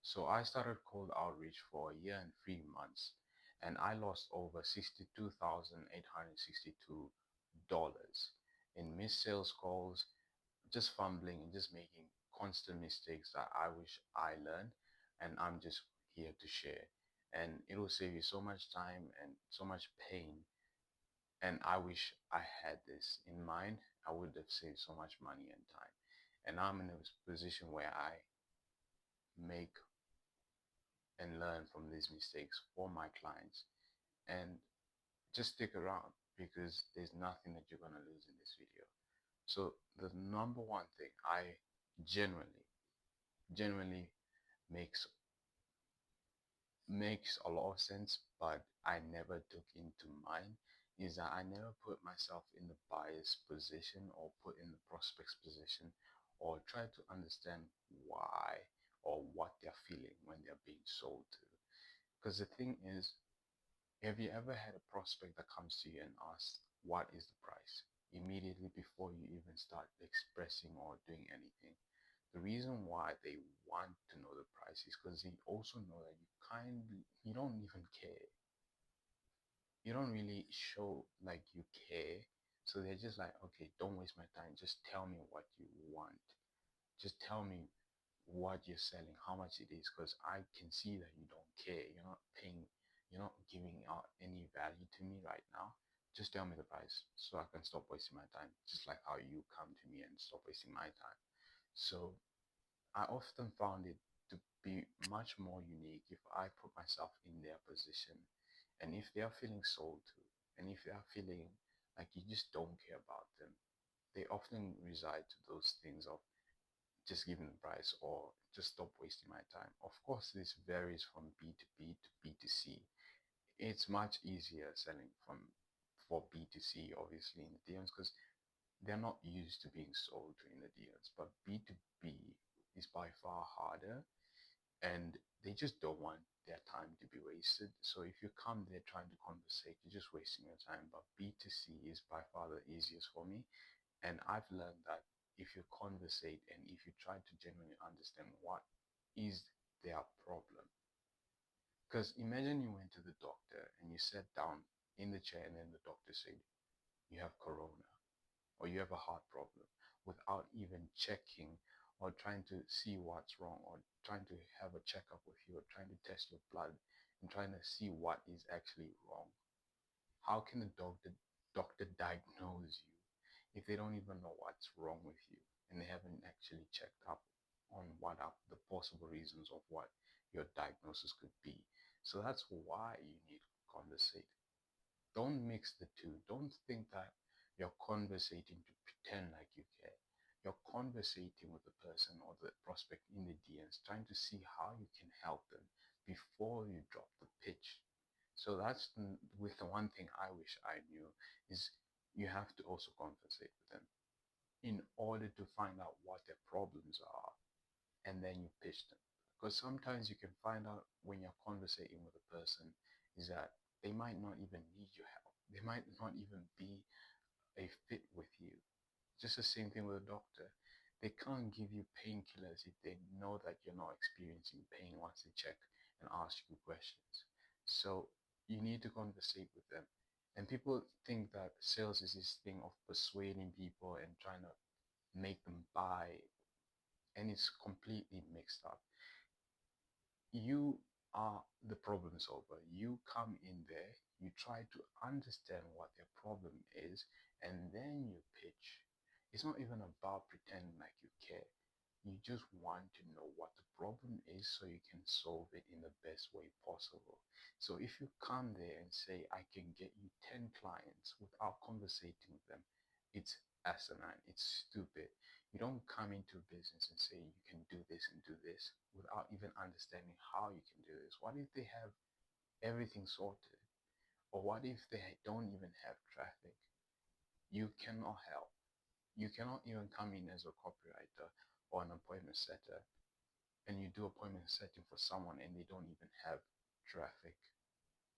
So I started cold outreach for a year and 3 months, and I lost over $62,862 in missed sales calls, just fumbling and just making constant mistakes that I wish I learned, and I'm just here to share. And it will save you so much time and so much pain. And I wish I had this in mind. I would have saved so much money and time. And I'm in a position where I make and learn from these mistakes for my clients. And just stick around because there's nothing that you're going to lose in this video. So the number one thing I genuinely makes a lot of sense, but I never took into mind, is that I never put myself in the buyer's position or put in the prospect's position or try to understand why or what they're feeling when they're being sold to. Because the thing is, have you ever had a prospect that comes to you and asks, what is the price? Immediately before you even start expressing or doing anything. The reason why they want to know the price is because they also know that you don't even care. You don't really show like you care. So they're just like, okay, don't waste my time. Just tell me what you want. Just tell me what you're selling, how much it is, because I can see that you don't care. You're not giving out any value to me right now. Just tell me the price so I can stop wasting my time, just like how you come to me and stop wasting my time. So I often found it to be much more unique if I put myself in their position, and if they are feeling sold to, and if they are feeling like you just don't care about them, they often reside to those things of just giving the price or just stop wasting my time. Of course, this varies from B2B to B2C. It's much easier selling from for B2C, obviously, in the DMs because they're not used to being sold to in the DMs. But B2B is by far harder, and they just don't want their time to be wasted. So if you come there trying to conversate, you're just wasting your time. But B2C is by far the easiest for me. And I've learned that if you conversate and if you try to genuinely understand what is their problem. Because imagine you went to the doctor and you sat down in the chair and then the doctor said, you have corona or you have a heart problem without even checking or trying to see what's wrong or trying to have a checkup with you or trying to test your blood and trying to see what is actually wrong. How can the doctor diagnose you if they don't even know what's wrong with you and they haven't actually checked up on what are the possible reasons of what your diagnosis could be? So that's why you need to conversate. Don't mix the two. Don't think that you're conversating to pretend like you care. You're conversating with the person or the prospect in the DMs, trying to see how you can help them before you drop the pitch. So that's with the one thing I wish I knew is you have to also conversate with them in order to find out what their problems are, and then you pitch them. Because sometimes you can find out when you're conversating with a person is that they might not even need your help. They might not even be a fit with you. Just the same thing with a doctor. They can't give you painkillers if they know that you're not experiencing pain once they check and ask you questions. So you need to conversate with them. And people think that sales is this thing of persuading people and trying to make them buy, and it's completely mixed up. You are the problem solver. You come in there, you try to understand what their problem is, and then you pitch. It's not even about pretending like you care. You just want to know what the problem is so you can solve it in the best way possible. So if you come there and say, I can get you 10 clients without conversating with them, it's asinine, it's stupid. You don't come into a business and say you can do this and do this without even understanding how you can do this. What if they have everything sorted? Or what if they don't even have traffic? You cannot help. You cannot even come in as a copywriter or an appointment setter and you do appointment setting for someone and they don't even have traffic.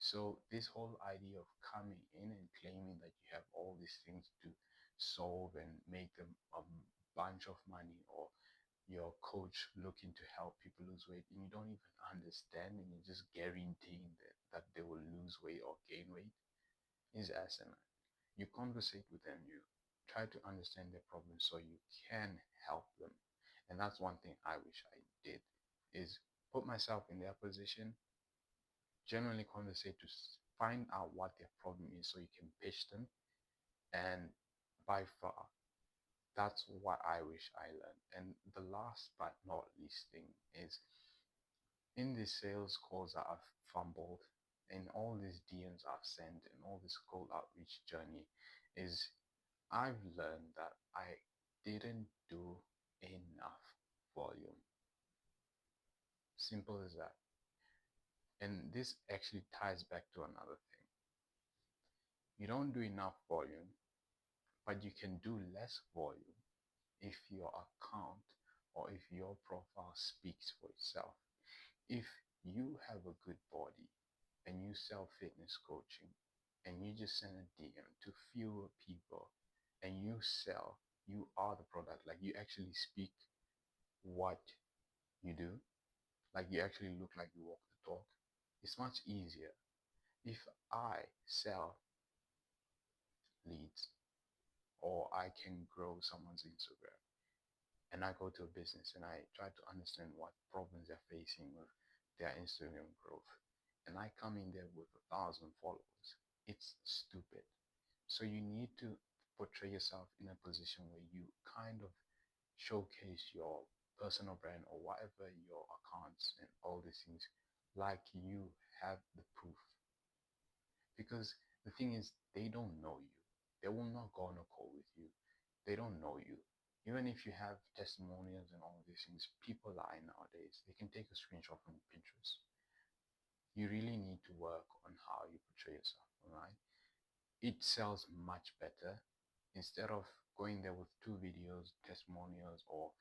So this whole idea of coming in and claiming that you have all these things to solve and make them a bunch of money or your coach looking to help people lose weight and you don't even understand and you're just guaranteeing that they will lose weight or gain weight is asinine. You conversate with them, you try to understand their problems so you can help them. And that's one thing I wish I did is put myself in their position, genuinely conversate to find out what their problem is so you can pitch them. And by far, that's what I wish I learned. And the last but not least thing is in the sales calls that I've fumbled, in all these DMs I've sent, and all this cold outreach journey, is I've learned that I didn't do enough volume. Simple as that. And this actually ties back to another thing. You don't do enough volume, but you can do less volume if your account or if your profile speaks for itself. If you have a good body and you sell fitness coaching and you just send a DM to fewer people and you sell, you are the product. Like you actually speak what you do, like you actually look like you walk the talk. It's much easier. If I sell leads or I can grow someone's Instagram and I go to a business and I try to understand what problems they're facing with their Instagram growth and I come in there with 1,000 followers, it's stupid. So you need to portray yourself in a position where you kind of showcase your personal brand or whatever your accounts and all these things like you have the proof. Because the thing is, they don't know you. They will not go on a call with you. They don't know you. Even if you have testimonials and all these things, people lie nowadays. They can take a screenshot from Pinterest. You really need to work on how you portray yourself, all right? It sells much better instead of going there with 2 videos, testimonials, or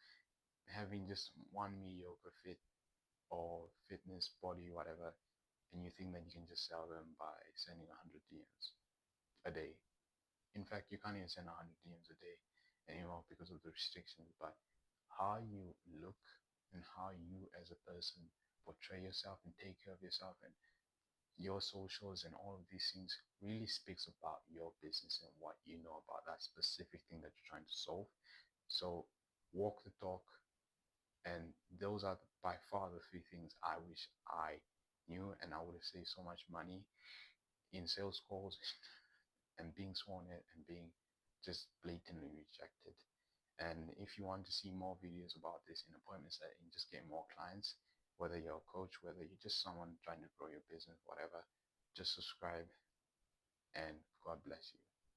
having just one mediocre fit or fitness body, whatever, and you think that you can just sell them by sending 100 DMs a day. In fact, you can't even send 100 DMs a day anymore because of the restrictions. But how you look and how you as a person portray yourself and take care of yourself and your socials and all of these things really speaks about your business and what you know about that specific thing that you're trying to solve. So walk the talk, and those are by far the 3 things I wish I knew, and I would have saved so much money in sales calls and being sworn at and being just blatantly rejected. And if you want to see more videos about this in appointment setting, just get more clients, whether you're a coach, whether you're just someone trying to grow your business, whatever, just subscribe and God bless you.